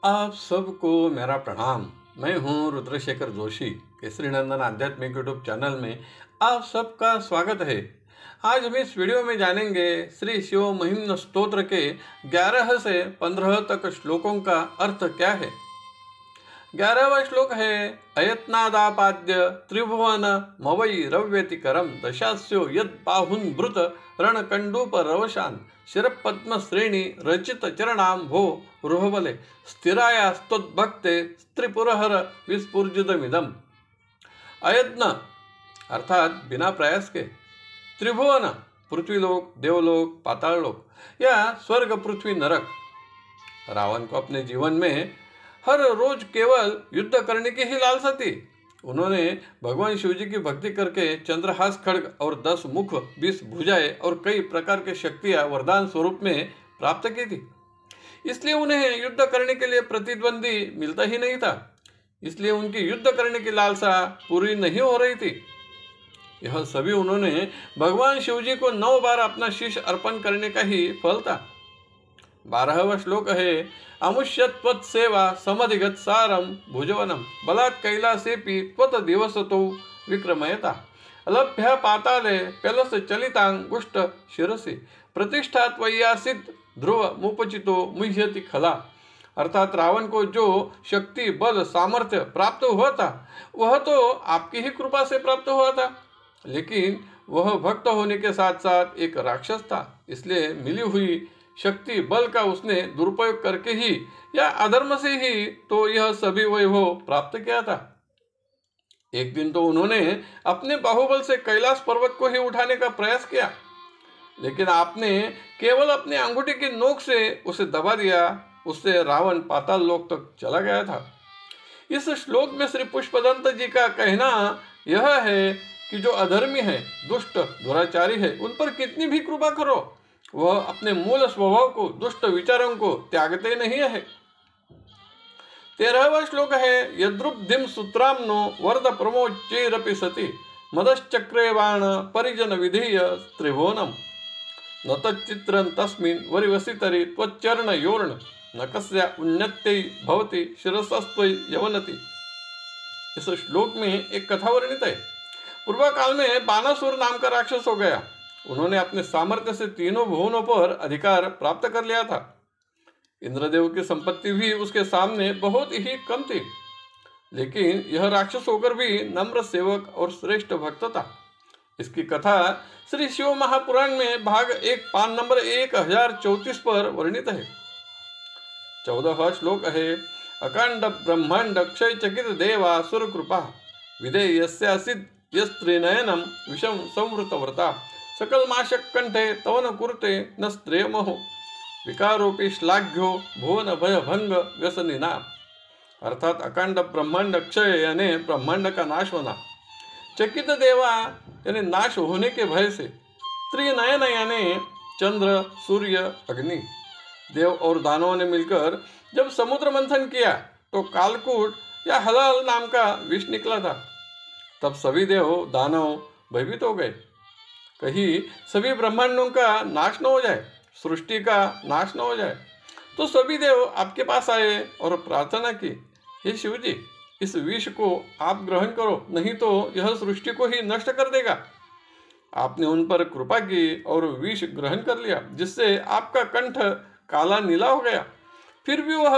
आप सबको मेरा प्रणाम। मैं हूं रुद्रशेखर जोशी। केसरी नंदन आध्यात्मिक यूट्यूब चैनल में आप सबका स्वागत है। आज हम इस वीडियो में जानेंगे श्री शिव महिम्न स्तोत्र के 11 से 15 तक श्लोकों का अर्थ क्या है। 11वां श्लोक है अयत्नादापाद्य त्रिभुवन मवई रव्यतिकरम दशास्यो यद बाहुन भृत रणकंडूप रवशान शिरपद्म श्रेणी रचित चरणाम भो रुहबले स्थिराया स्तोद्भक्ते स्त्रिपुरहर विस्फुर्जितमिदम। अयत्न अर्थात बिना प्रयास के, त्रिभुवन पृथ्वीलोक, देवलोक, पाताललोक या स्वर्ग, पृथ्वी, नरक। रावण को अपने जीवन में हर रोज केवल युद्ध करने की ही लालसा थी। उन्होंने भगवान शिव जी की भक्ति करके चंद्रहास खड्ग और 10 मुख, 20 भुजाएं और कई प्रकार की शक्तियां वरदान स्वरूप में प्राप्त की थी। इसलिए उन्हें युद्ध करने के लिए प्रतिद्वंदी मिलता ही नहीं था। इसलिए उनकी युद्ध करने की लालसा पूरी नहीं हो रही थी। यह सभी उन्होंने भगवान शिव जी को 9 बार अपना शीश अर्पण करने का ही फल था। 12वां श्लोक है अमुष्यत्वत् सेवा समधिगत सारम भुजवनम बलात् कैलासेपि त्वत दिवसतो विक्रमयता अलभ्य पाताले पेलस चलितांगुष्ट शिरसि प्रतिष्ठा त्वय्यासित ध्रुव मुपचितो मुह्यति खला। अर्थात रावण को जो शक्ति, बल, सामर्थ्य प्राप्त हुआ था वह तो आपकी ही कृपा से प्राप्त हुआ था, लेकिन वह भक्त होने के साथ साथ एक राक्षस था। इसलिए मिली हुई शक्ति, बल का उसने दुरुपयोग करके ही या अधर्म से ही तो यह सभी वैभव प्राप्त किया था। एक दिन तो उन्होंने अपने बाहुबल से कैलाश पर्वत को ही उठाने का प्रयास किया, लेकिन आपने केवल अपने अंगूठे की नोक से उसे दबा दिया। उससे रावण पाताल लोक तक चला गया था। इस श्लोक में श्री पुष्पदंत जी का कहना यह है कि जो अधर्मी है, दुष्ट, दुराचारी है, उन पर कितनी भी कृपा करो, वह अपने मूल स्वभाव को, दुष्ट विचारों को त्यागते नहीं है। 13वां श्लोक है यद्रुब्धिम सूत्रामनो वर्द प्रमोच्चैरपि सति मदश्चक्रे बाण परिजन विधीय त्रिभुवनम न तच्चित्रं तस्मिन् वरिवसितरि त्वच्चरण योर्ण न कस्या उन्नत्यै भवति शिरसस्त्वयि यवनति। इस श्लोक में एक कथा वर्णित है। पूर्व काल में बानासुर नाम का राक्षस हो गया। उन्होंने अपने सामर्थ्य से तीनों भुवनों पर अधिकार प्राप्त कर लिया था। इंद्रदेव की संपत्ति भी उसके सामने बहुत ही कम थी, लेकिन यह राक्षस होकर भी नम्र सेवक और श्रेष्ठ भक्त था। इसकी कथा श्री शिव महापुराण में भाग 1 पान नंबर 1034 पर वर्णित है। 14वां श्लोक है अकांड ब्रह्मांड क्षय चकित देवा सुर कृपा विधेयस्यासिद यस्त्रिनयनम विषम संवृतव्रता सकल माशक कंठे तवन कुरुते न स्त्रेयमहो विकारोपि श्लाघ्यो भुवन भय भंग व्यसनिना। अर्थात अकांड ब्रह्मांड क्षय यानी ब्रह्मांड का नाश होना, चकित देवा यानी नाश होने के भय से, त्रिनयन यानी चंद्र, सूर्य, अग्नि। देव और दानवों ने मिलकर जब समुद्र मंथन किया तो कालकूट या हलाल नाम का विष निकला था। तब सभी देव दानव भयभीत हो गए। कहीं सभी ब्रह्मांडों का नाश न हो जाए, सृष्टि का नाश न हो जाए। तो सभी देव आपके पास आए और प्रार्थना की, हे शिव जी, इस विष को आप ग्रहण करो, नहीं तो यह सृष्टि को ही नष्ट कर देगा। आपने उन पर कृपा की और विष ग्रहण कर लिया, जिससे आपका कंठ काला नीला हो गया। फिर भी वह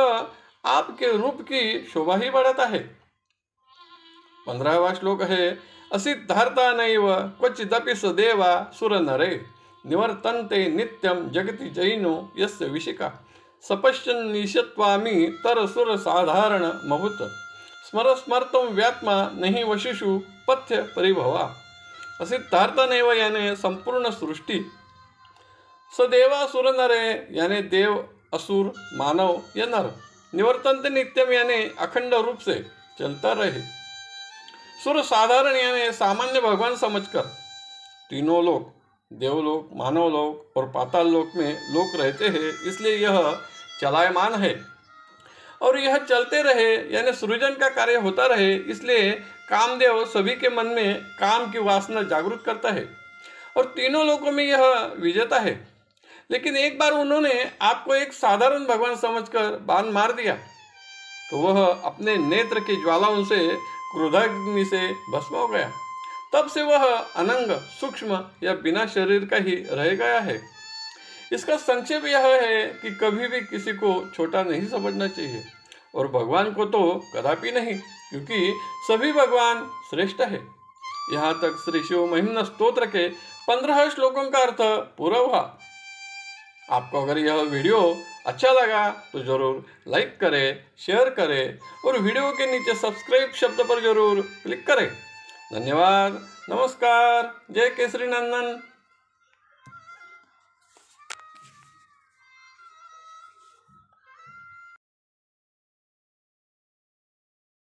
आपके रूप की शोभा ही बढ़ाता है। 15वां श्लोक है असिद्धार्था नैव क्वचिदपि स देवा सुर नरे निवर्तन्ते नित्यं जगति जैनो यस्य विशिका सपश्यन्निशत्वामि तर सुर साधारण महुत स्मर स्मर्तम व्यात्मा नहीं वशिषु पथ्य परिभवा। असिद्धार्था नैव यानी संपूर्ण सृष्टि, सदेवा सुर नरे यानी देव, असुर, मानव या नर, निवर्तन्ते नित्यम यानी अखंड रूप से चलता रहे, सुर साधारण यानी सामान्य भगवान समझकर। तीनों लोक, देवलोक, मानवलोक और पाताल लोक में लोग रहते हैं, इसलिए यह चलायमान है और यह चलते रहे यानी सृजन का कार्य होता रहे। इसलिए कामदेव सभी के मन में काम की वासना जागृत करता है और तीनों लोकों में यह विजेता है। लेकिन एक बार उन्होंने आपको एक साधारण भगवान समझकर बाण मार दिया, तो वह अपने नेत्र की ज्वालाओं से क्रोधाग्नि से भस्म हो गया। तब से वह अनंग, सूक्ष्म या बिना शरीर का ही रह गया है। इसका संक्षेप यह है कि कभी भी किसी को छोटा नहीं समझना चाहिए, और भगवान को तो कदापि नहीं, क्योंकि सभी भगवान श्रेष्ठ है। यहाँ तक श्री शिव महिम्न स्तोत्र के 15 श्लोकों का अर्थ पूरा हुआ। आपको अगर यह वीडियो अच्छा लगा तो जरूर लाइक करें, शेयर करें और वीडियो के नीचे सब्सक्राइब शब्द पर जरूर क्लिक करें। धन्यवाद। नमस्कार। जय केसरी नंदन।